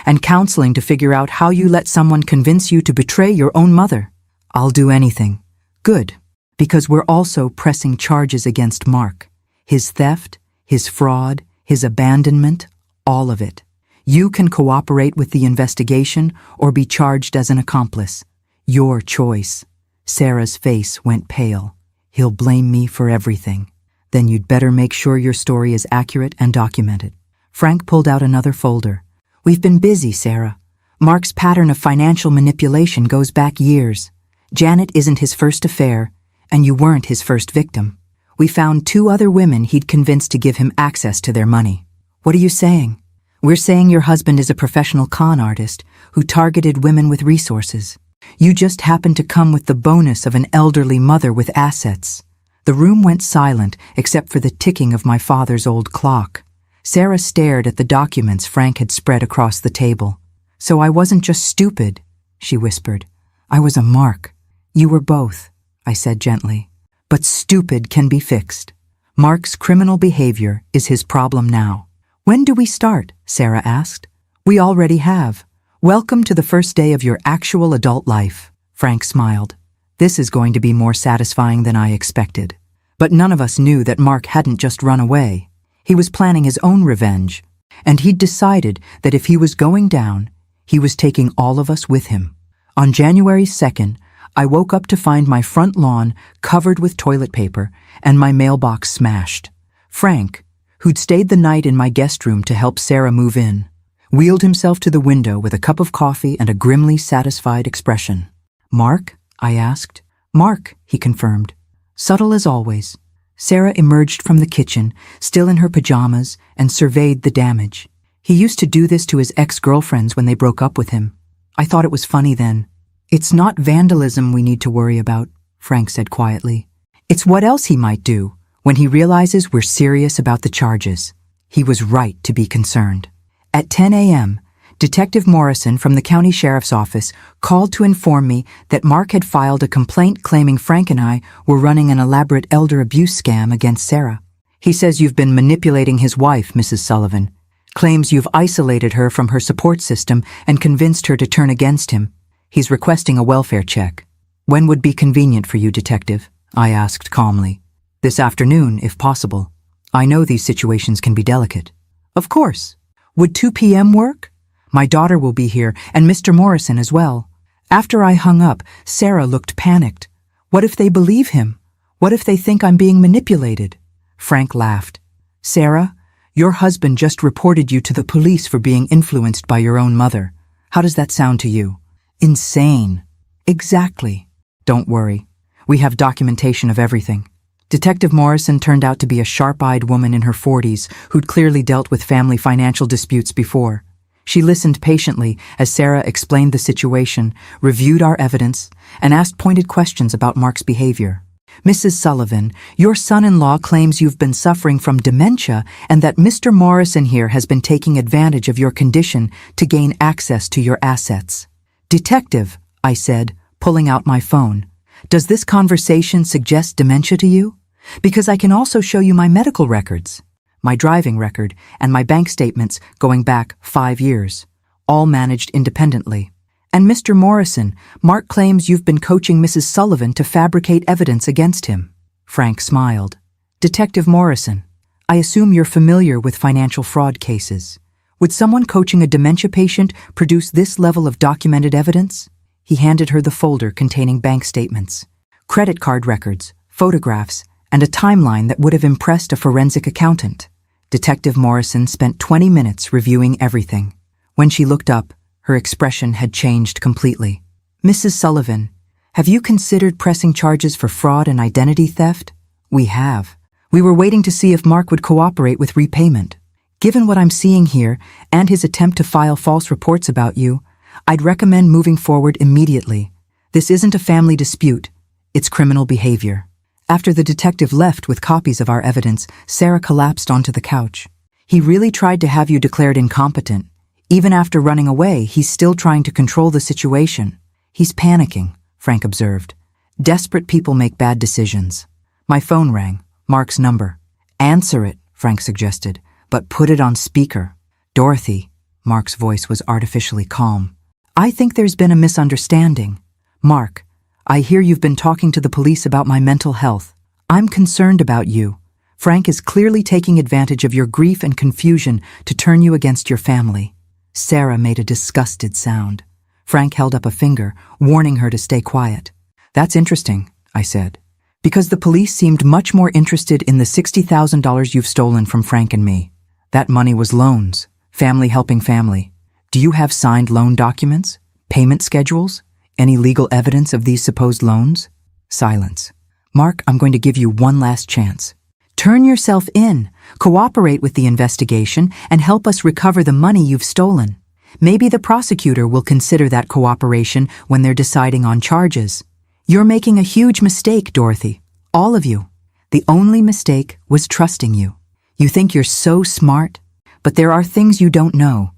And counseling to figure out how you let someone convince you to betray your own mother. I'll do anything. Good. Because we're also pressing charges against Mark. His theft, his fraud, his abandonment, all of it. You can cooperate with the investigation or be charged as an accomplice. Your choice. Sarah's face went pale. He'll blame me for everything. Then you'd better make sure your story is accurate and documented. Frank pulled out another folder. We've been busy, Sarah. Mark's pattern of financial manipulation goes back years. Janet isn't his first affair, and you weren't his first victim. We found 2 other women he'd convinced to give him access to their money. What are you saying? We're saying your husband is a professional con artist who targeted women with resources. You just happened to come with the bonus of an elderly mother with assets. The room went silent except for the ticking of my father's old clock. Sarah stared at the documents Frank had spread across the table. So I wasn't just stupid. she whispered. I was a mark. You were both, I said gently. But stupid can be fixed. Mark's criminal behavior is his problem now. When do we start? Sarah asked. We already have. Welcome to the first day of your actual adult life. Frank smiled. This is going to be more satisfying than I expected. But none of us knew that Mark hadn't just run away. He was planning his own revenge, and he'd decided that if he was going down, he was taking all of us with him. On January 2nd, I woke up to find my front lawn covered with toilet paper and my mailbox smashed. Frank, who'd stayed the night in my guest room to help Sarah move in, wheeled himself to the window with a cup of coffee and a grimly satisfied expression. Mark? I asked. Mark, he confirmed. Subtle as always. Sarah emerged from the kitchen, still in her pajamas, and surveyed the damage. He used to do this to his ex-girlfriends when they broke up with him. I thought it was funny then. It's not vandalism we need to worry about, Frank said quietly. It's what else he might do when he realizes we're serious about the charges. He was right to be concerned. At 10 a.m., Detective Morrison from the county sheriff's office called to inform me that Mark had filed a complaint claiming Frank and I were running an elaborate elder abuse scam against Sarah. He says you've been manipulating his wife, Mrs. Sullivan. Claims you've isolated her from her support system and convinced her to turn against him. He's requesting a welfare check. When would be convenient for you, Detective? I asked calmly. This afternoon, if possible. I know these situations can be delicate. Of course. Would 2 p.m. work? My daughter will be here, and Mr. Morrison as well. After I hung up, Sarah looked panicked. What if they believe him? What if they think I'm being manipulated? Frank laughed. Sarah, your husband just reported you to the police for being influenced by your own mother. How does that sound to you? Insane. Exactly. Don't worry. We have documentation of everything. Detective Morrison turned out to be a sharp-eyed woman in her 40s who'd clearly dealt with family financial disputes before. She listened patiently as Sarah explained the situation, reviewed our evidence, and asked pointed questions about Mark's behavior. Mrs. Sullivan, your son-in-law claims you've been suffering from dementia and that Mr. Morrison here has been taking advantage of your condition to gain access to your assets. Detective, I said, pulling out my phone, does this conversation suggest dementia to you? Because I can also show you my medical records. My driving record, and my bank statements going back 5 years, all managed independently. And Mr. Morrison, Mark claims you've been coaching Mrs. Sullivan to fabricate evidence against him. Frank smiled. Detective Morrison, I assume you're familiar with financial fraud cases. Would someone coaching a dementia patient produce this level of documented evidence? He handed her the folder containing bank statements, credit card records, photographs, and a timeline that would have impressed a forensic accountant. Detective Morrison spent 20 minutes reviewing everything. When she looked up, her expression had changed completely. Mrs. Sullivan, have you considered pressing charges for fraud and identity theft? We have. We were waiting to see if Mark would cooperate with repayment. Given what I'm seeing here and his attempt to file false reports about you, I'd recommend moving forward immediately. This isn't a family dispute. It's criminal behavior. After the detective left with copies of our evidence, Sarah collapsed onto the couch. He really tried to have you declared incompetent. Even after running away, he's still trying to control the situation. He's panicking, Frank observed. Desperate people make bad decisions. My phone rang. Mark's number. Answer it, Frank suggested, but put it on speaker. Dorothy, Mark's voice was artificially calm. I think there's been a misunderstanding. Mark, I hear you've been talking to the police about my mental health. I'm concerned about you. Frank is clearly taking advantage of your grief and confusion to turn you against your family. Sarah made a disgusted sound. Frank held up a finger, warning her to stay quiet. That's interesting, I said, because the police seemed much more interested in the $60,000 you've stolen from Frank and me. That money was loans, family helping family. Do you have signed loan documents, payment schedules? Any legal evidence of these supposed loans? Silence. Mark, I'm going to give you one last chance. Turn yourself in, cooperate with the investigation, and help us recover the money you've stolen. Maybe the prosecutor will consider that cooperation when they're deciding on charges. You're making a huge mistake, Dorothy. All of you. The only mistake was trusting you. You think you're so smart, but there are things you don't know.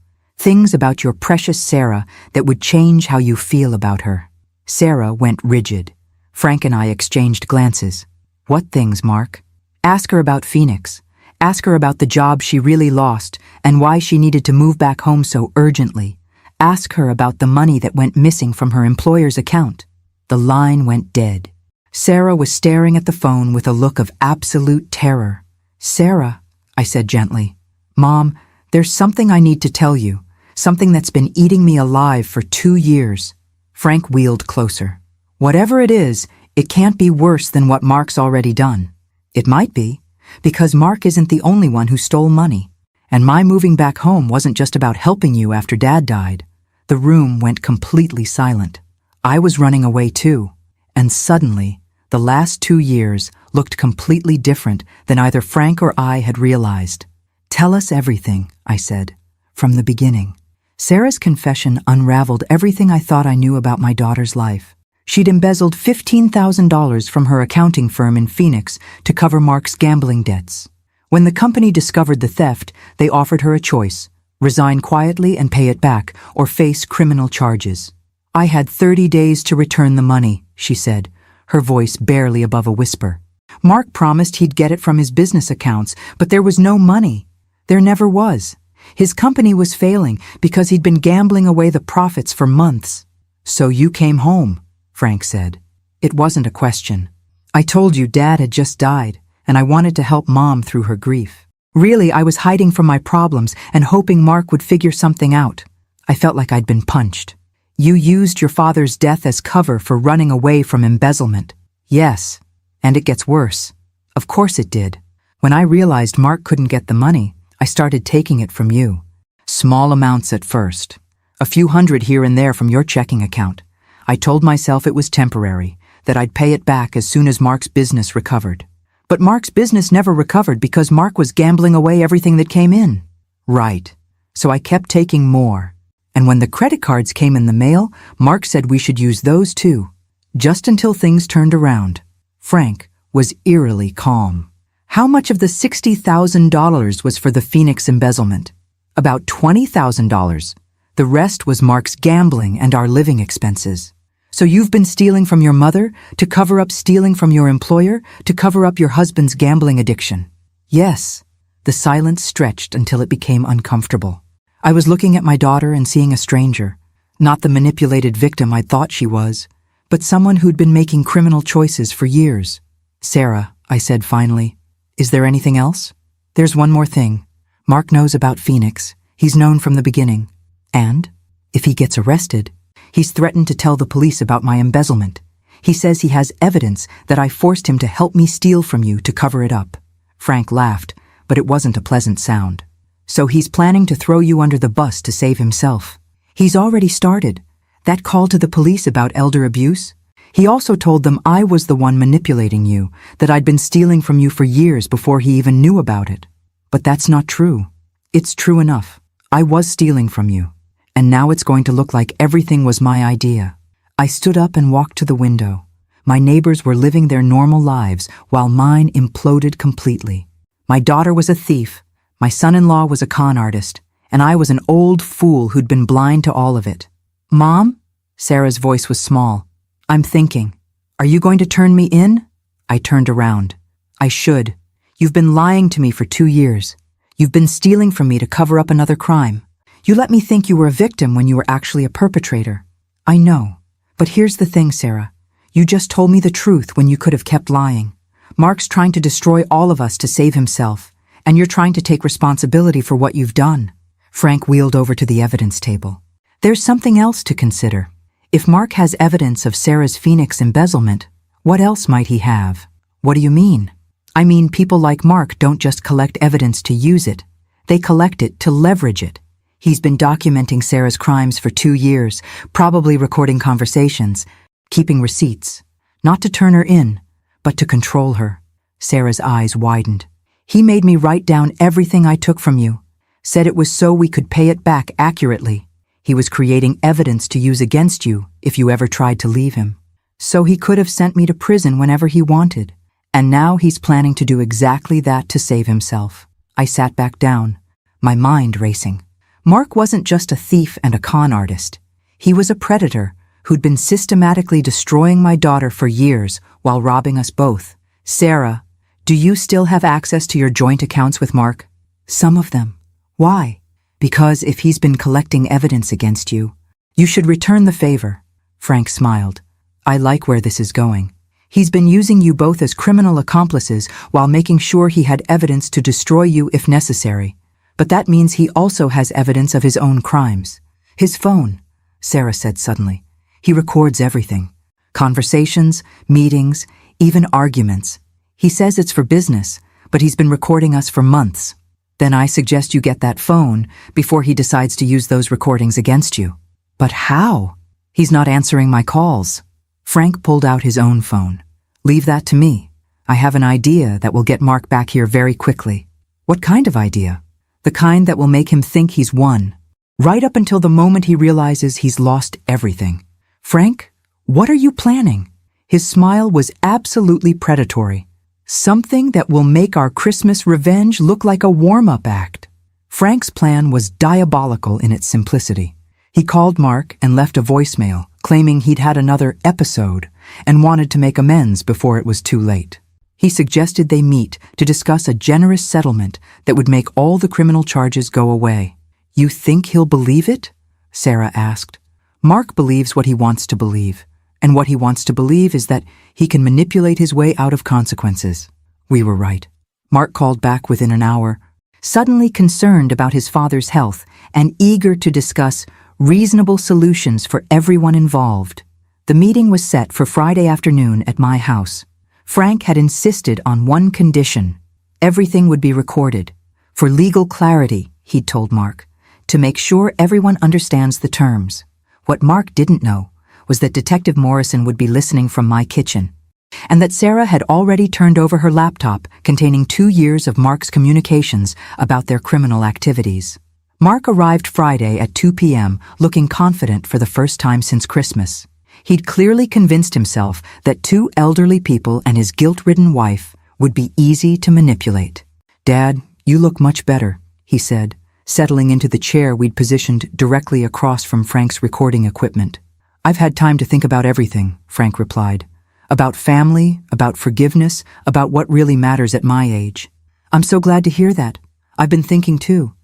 Things about your precious Sarah that would change how you feel about her." Sarah went rigid. Frank and I exchanged glances. "What things, Mark?" "Ask her about Phoenix. Ask her about the job she really lost and why she needed to move back home so urgently. Ask her about the money that went missing from her employer's account." The line went dead. Sarah was staring at the phone with a look of absolute terror. "Sarah," I said gently. "Mom, there's something I need to tell you, something that's been eating me alive for 2 years. Frank wheeled closer. "Whatever it is, it can't be worse than what Mark's already done." "It might be, because Mark isn't the only one who stole money. And my moving back home wasn't just about helping you after Dad died." The room went completely silent. I was running away too, and suddenly, the last 2 years looked completely different than either Frank or I had realized. "Tell us everything," I said, "from the beginning." Sarah's confession unraveled everything I thought I knew about my daughter's life. She'd embezzled $15,000 from her accounting firm in Phoenix to cover Mark's gambling debts. When the company discovered the theft, they offered her a choice: resign quietly and pay it back, or face criminal charges. "I had 30 days to return the money," she said, her voice barely above a whisper. "Mark promised he'd get it from his business accounts, but there was no money. There never was. His company was failing because he'd been gambling away the profits for months." "So you came home," Frank said. It wasn't a question. "I told you Dad had just died, and I wanted to help Mom through her grief. Really, I was hiding from my problems and hoping Mark would figure something out. I felt like I'd been punched." "You used your father's death as cover for running away from embezzlement." "Yes, and it gets worse." "Of course it did. When I realized Mark couldn't get the money, I started taking it from you. Small amounts at first. A few hundred here and there from your checking account. I told myself it was temporary, that I'd pay it back as soon as Mark's business recovered. But Mark's business never recovered because Mark was gambling away everything that came in." "Right. So I kept taking more. And when the credit cards came in the mail, Mark said we should use those too. Just until things turned around." Frank was eerily calm. "How much of the $60,000 was for the Phoenix embezzlement?" "About $20,000. The rest was Mark's gambling and our living expenses." "So you've been stealing from your mother to cover up stealing from your employer to cover up your husband's gambling addiction?" "Yes." The silence stretched until it became uncomfortable. I was looking at my daughter and seeing a stranger, not the manipulated victim I thought she was, but someone who'd been making criminal choices for years. "Sarah," I said finally, "is there anything else?" "There's one more thing. Mark knows about Phoenix. He's known from the beginning. And, if he gets arrested, he's threatened to tell the police about my embezzlement. He says he has evidence that I forced him to help me steal from you to cover it up." Frank laughed, but it wasn't a pleasant sound. "So he's planning to throw you under the bus to save himself." "He's already started. That call to the police about elder abuse? He also told them I was the one manipulating you, that I'd been stealing from you for years before he even knew about it. But that's not true. It's true enough. I was stealing from you. And now it's going to look like everything was my idea." I stood up and walked to the window. My neighbors were living their normal lives while mine imploded completely. My daughter was a thief. My son-in-law was a con artist, and I was an old fool who'd been blind to all of it. "Mom?" Sarah's voice was small. "I'm thinking. Are you going to turn me in?" I turned around. "I should. You've been lying to me for 2 years. You've been stealing from me to cover up another crime. You let me think you were a victim when you were actually a perpetrator." "I know. But here's the thing, Sarah. You just told me the truth when you could have kept lying. Mark's trying to destroy all of us to save himself, and you're trying to take responsibility for what you've done." Frank wheeled over to the evidence table. "There's something else to consider. If Mark has evidence of Sarah's Phoenix embezzlement, what else might he have?" "What do you mean?" "I mean, people like Mark don't just collect evidence to use it. They collect it to leverage it. He's been documenting Sarah's crimes for 2 years, probably recording conversations, keeping receipts. Not to turn her in, but to control her." Sarah's eyes widened. "He made me write down everything I took from you. Said it was so we could pay it back accurately. He was creating evidence to use against you if you ever tried to leave him. So he could have sent me to prison whenever he wanted. And now he's planning to do exactly that to save himself." I sat back down, my mind racing. Mark wasn't just a thief and a con artist. He was a predator who'd been systematically destroying my daughter for years while robbing us both. Sarah, do you still have access to your joint accounts with Mark? Some of them. Why? Because if he's been collecting evidence against you, you should return the favor. Frank smiled. I like where this is going. He's been using you both as criminal accomplices while making sure he had evidence to destroy you if necessary. But that means he also has evidence of his own crimes. His phone, Sarah said suddenly. He records everything. Conversations, meetings, even arguments. He says it's for business, but he's been recording us for months. Then I suggest you get that phone before he decides to use those recordings against you. But how? He's not answering my calls. Frank pulled out his own phone. Leave that to me. I have an idea that will get Mark back here very quickly. What kind of idea? The kind that will make him think he's won, right up until the moment he realizes he's lost everything. Frank, what are you planning? His smile was absolutely predatory. Something that will make our Christmas revenge look like a warm-up act. Frank's plan was diabolical in its simplicity. He called Mark and left a voicemail, claiming he'd had another episode and wanted to make amends before it was too late. He suggested they meet to discuss a generous settlement that would make all the criminal charges go away. You think he'll believe it? Sarah asked. Mark believes what he wants to believe, and what he wants to believe is that he can manipulate his way out of consequences. We were right. Mark called back within an hour, suddenly concerned about his father's health and eager to discuss reasonable solutions for everyone involved. The meeting was set for Friday afternoon at my house. Frank had insisted on one condition. Everything would be recorded. For legal clarity, he'd told Mark, to make sure everyone understands the terms. What Mark didn't know was that Detective Morrison would be listening from my kitchen, and that Sarah had already turned over her laptop containing 2 years of Mark's communications about their criminal activities. Mark arrived Friday at 2 p.m. looking confident for the first time since Christmas. He'd clearly convinced himself that 2 elderly people and his guilt-ridden wife would be easy to manipulate. Dad, you look much better, he said, settling into the chair we'd positioned directly across from Frank's recording equipment. I've had time to think about everything, Frank replied. About family, about forgiveness, about what really matters at my age. I'm so glad to hear that. I've been thinking too,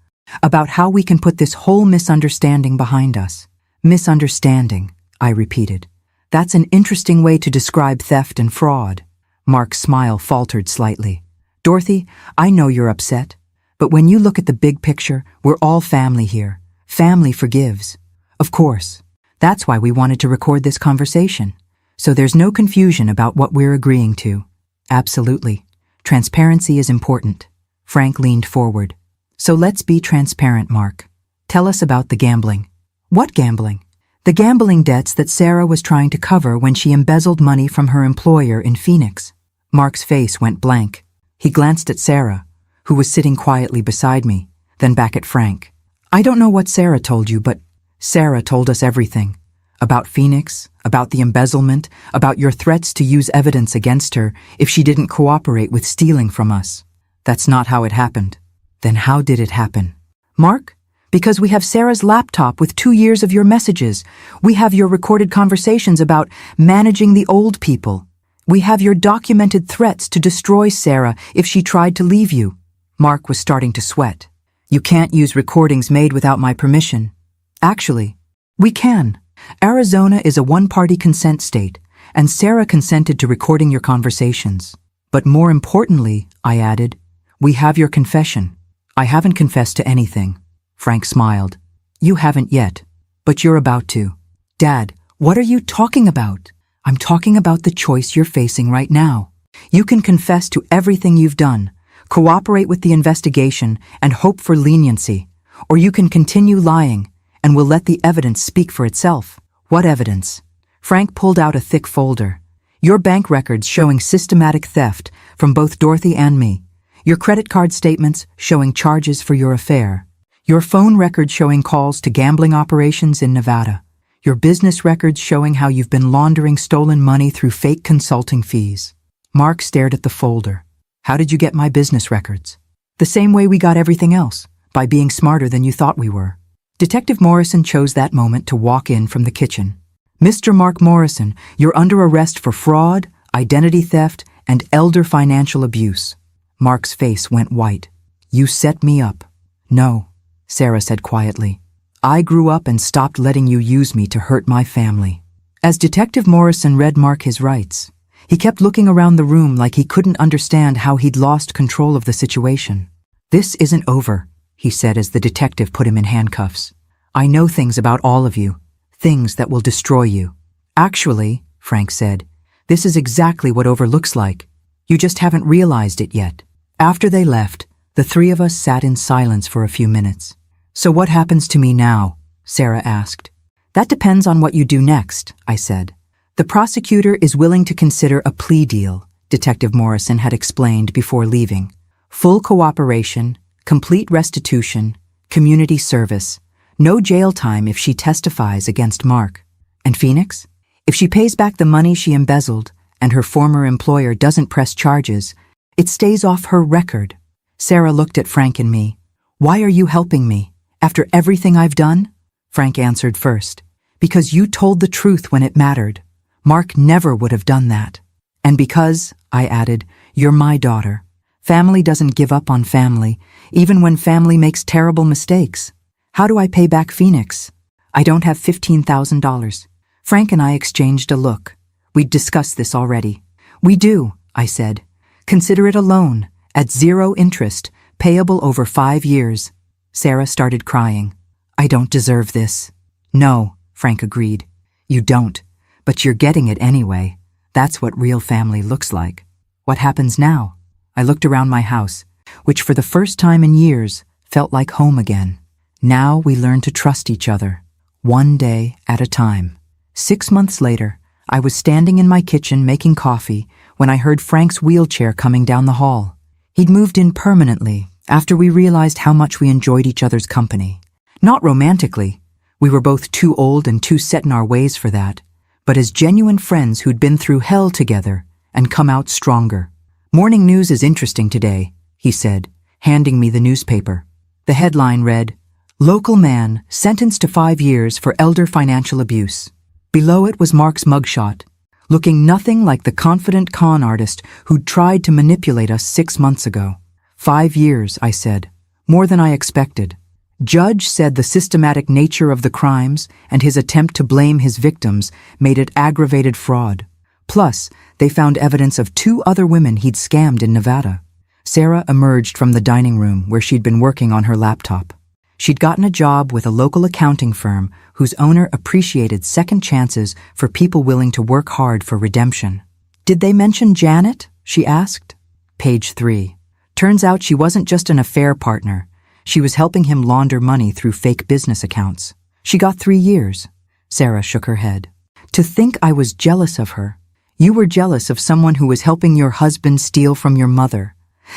about how we can put this whole misunderstanding behind us. Misunderstanding, I repeated. That's an interesting way to describe theft and fraud. Mark's smile faltered slightly. Dorothy, I know you're upset, but when you look at the big picture, we're all family here. Family forgives. Of course. That's why we wanted to record this conversation. So there's no confusion about what we're agreeing to. Absolutely. Transparency is important. Frank leaned forward. So let's be transparent, Mark. Tell us about the gambling. What gambling? The gambling debts that Sarah was trying to cover when she embezzled money from her employer in Phoenix. Mark's face went blank. He glanced at Sarah, who was sitting quietly beside me, then back at Frank. I don't know what Sarah told you, but Sarah told us everything. About Phoenix, about the embezzlement, about your threats to use evidence against her if she didn't cooperate with stealing from us. That's not how it happened. Then how did it happen? Mark? Because we have Sarah's laptop with 2 years of your messages. We have your recorded conversations about managing the old people. We have your documented threats to destroy Sarah if she tried to leave you. Mark was starting to sweat. You can't use recordings made without my permission. Actually, we can. Arizona is a one-party consent state, and Sarah consented to recording your conversations. But more importantly, I added, we have your confession. I haven't confessed to anything. Frank smiled. You haven't yet, but you're about to. Dad, what are you talking about? I'm talking about the choice you're facing right now. You can confess to everything you've done, cooperate with the investigation, and hope for leniency, or you can continue lying, and we'll let the evidence speak for itself. What evidence? Frank pulled out a thick folder. Your bank records showing systematic theft from both Dorothy and me. Your credit card statements showing charges for your affair. Your phone records showing calls to gambling operations in Nevada. Your business records showing how you've been laundering stolen money through fake consulting fees. Mark stared at the folder. How did you get my business records? The same way we got everything else, by being smarter than you thought we were. Detective Morrison chose that moment to walk in from the kitchen. "Mr. Mark Morrison, you're under arrest for fraud, identity theft, and elder financial abuse." Mark's face went white. "You set me up." "No," Sarah said quietly. "I grew up and stopped letting you use me to hurt my family." As Detective Morrison read Mark his rights, he kept looking around the room like he couldn't understand how he'd lost control of the situation. "This isn't over," he said as the detective put him in handcuffs. "I know things about all of you, things that will destroy you." "Actually," Frank said, "this is exactly what over looks like. You just haven't realized it yet." After they left, the three of us sat in silence for a few minutes. "So what happens to me now?" Sarah asked. "That depends on what you do next," I said. "The prosecutor is willing to consider a plea deal," Detective Morrison had explained before leaving. "Full cooperation, complete restitution, community service, no jail time if she testifies against Mark. And Phoenix? If she pays back the money she embezzled and her former employer doesn't press charges, it stays off her record." Sarah looked at Frank and me. "Why are you helping me? After everything I've done?" Frank answered first. "Because you told the truth when it mattered. Mark never would have done that. And because," I added, "you're my daughter. Family doesn't give up on family, even when family makes terrible mistakes. How do I pay back Phoenix? I don't have $15,000. Frank and I exchanged a look. We'd discussed this already. "We do," I said. "Consider it a loan, at 0 interest, payable over 5 years. Sarah started crying. "I don't deserve this." "No," Frank agreed. "You don't, but you're getting it anyway. That's what real family looks like." "What happens now?" I looked around my house, which for the first time in years felt like home again. Now we learn to trust each other, one day at a time. 6 months later, I was standing in my kitchen making coffee when I heard Frank's wheelchair coming down the hall. He'd moved in permanently after we realized how much we enjoyed each other's company. Not romantically. We were both too old and too set in our ways for that, but as genuine friends who'd been through hell together and come out stronger. "Morning news is interesting today," he said, handing me the newspaper. The headline read, "Local man sentenced to 5 years for elder financial abuse." Below it was Mark's mugshot, looking nothing like the confident con artist who'd tried to manipulate us 6 months ago. 5 years, I said. More than I expected. Judge said the systematic nature of the crimes and his attempt to blame his victims made it aggravated fraud. Plus, they found evidence of 2 other women he'd scammed in Nevada. Sarah emerged from the dining room where she'd been working on her laptop. She'd gotten a job with a local accounting firm whose owner appreciated second chances for people willing to work hard for redemption. "Did they mention Janet?" she asked. Page 3. Turns out she wasn't just an affair partner. She was helping him launder money through fake business accounts. She got 3 years. Sarah shook her head. "To think I was jealous of her. You were jealous of someone who was helping your husband steal from your mother.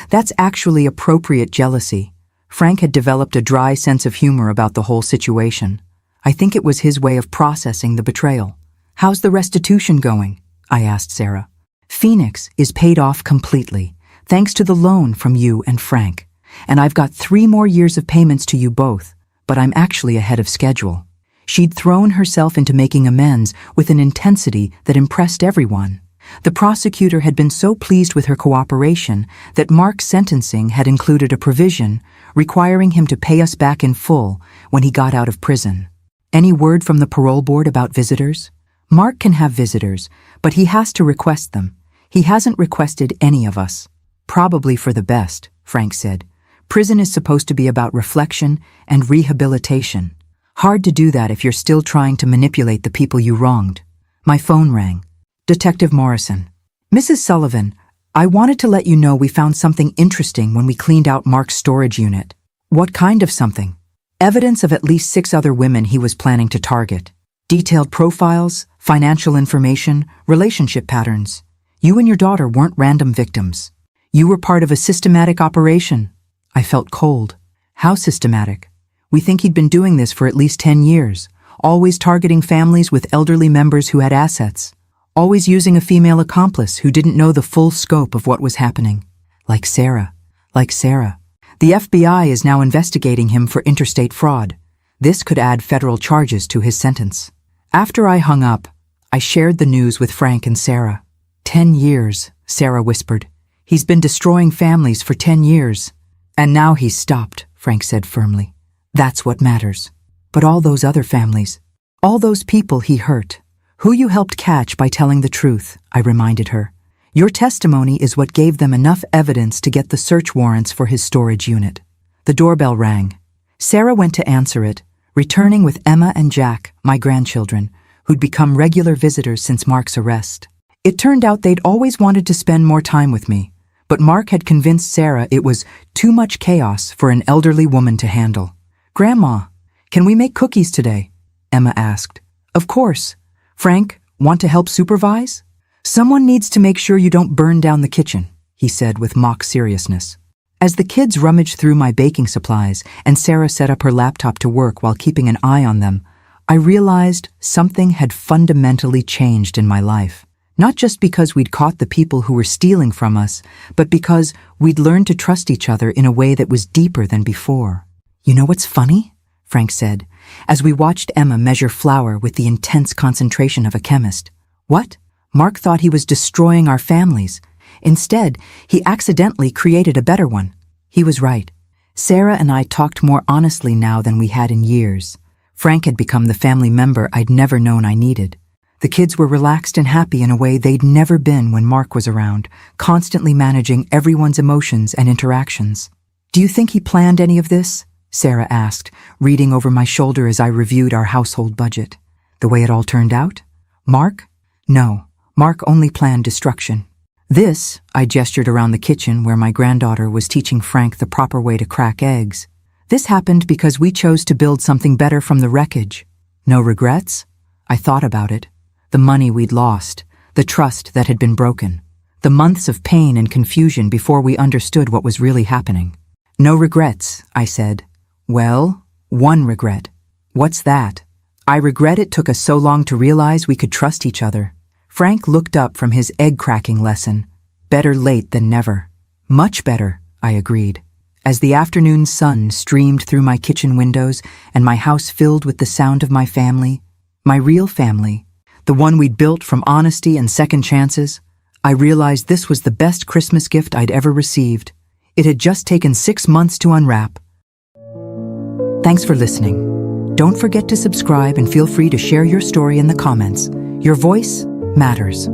That's actually appropriate jealousy." Frank had developed a dry sense of humor about the whole situation. I think it was his way of processing the betrayal. "How's the restitution going?" I asked Sarah. "Phoenix is paid off completely, thanks to the loan from you and Frank. And I've got 3 more years of payments to you both, but I'm actually ahead of schedule." She'd thrown herself into making amends with an intensity that impressed everyone. The prosecutor had been so pleased with her cooperation that Mark's sentencing had included a provision requiring him to pay us back in full when he got out of prison. "Any word from the parole board about visitors?" "Mark can have visitors, but he has to request them. He hasn't requested any of us." "Probably for the best," Frank said. "Prison is supposed to be about reflection and rehabilitation. Hard to do that if you're still trying to manipulate the people you wronged." My phone rang. "Detective Morrison." "Mrs. Sullivan, I wanted to let you know we found something interesting when we cleaned out Mark's storage unit." "What kind of something?" "Evidence of at least 6 other women he was planning to target. Detailed profiles, financial information, relationship patterns. You and your daughter weren't random victims. You were part of a systematic operation." I felt cold. "How systematic?" "We think he'd been doing this for at least 10 years, always targeting families with elderly members who had assets. Always using a female accomplice who didn't know the full scope of what was happening. Like Sarah. The FBI is now investigating him for interstate fraud. This could add federal charges to his sentence. After I hung up, I shared the news with Frank and Sarah. 10 years, Sarah whispered. He's been destroying families for 10 years. And now he's stopped, Frank said firmly. That's what matters. But all those other families, all those people he hurt, who you helped catch by telling the truth, I reminded her. Your testimony is what gave them enough evidence to get the search warrants for his storage unit. The doorbell rang. Sarah went to answer it, returning with Emma and Jack, my grandchildren, who'd become regular visitors since Mark's arrest. It turned out they'd always wanted to spend more time with me, but Mark had convinced Sarah it was too much chaos for an elderly woman to handle. Grandma, can we make cookies today? Emma asked. Of course. Frank, want to help supervise? Someone needs to make sure you don't burn down the kitchen, he said with mock seriousness. As the kids rummaged through my baking supplies and Sarah set up her laptop to work while keeping an eye on them, I realized something had fundamentally changed in my life. Not just because we'd caught the people who were stealing from us, but because we'd learned to trust each other in a way that was deeper than before. You know what's funny? Frank said, as we watched Emma measure flour with the intense concentration of a chemist. What? Mark thought he was destroying our families. Instead, he accidentally created a better one. He was right. Sarah and I talked more honestly now than we had in years. Frank had become the family member I'd never known I needed. The kids were relaxed and happy in a way they'd never been when Mark was around, constantly managing everyone's emotions and interactions. Do you think he planned any of this? Sarah asked, reading over my shoulder as I reviewed our household budget. The way it all turned out? Mark? No, Mark only planned destruction. This, I gestured around the kitchen where my granddaughter was teaching Frank the proper way to crack eggs. This happened because we chose to build something better from the wreckage. No regrets? I thought about it. The money we'd lost, the trust that had been broken, the months of pain and confusion before we understood what was really happening. No regrets, I said. Well, one regret. What's that? I regret it took us so long to realize we could trust each other. Frank looked up from his egg-cracking lesson. Better late than never. Much better, I agreed. As the afternoon sun streamed through my kitchen windows and my house filled with the sound of my family, my real family, the one we'd built from honesty and second chances, I realized this was the best Christmas gift I'd ever received. It had just taken 6 months to unwrap. Thanks for listening. Don't forget to subscribe and feel free to share your story in the comments. Your voice matters.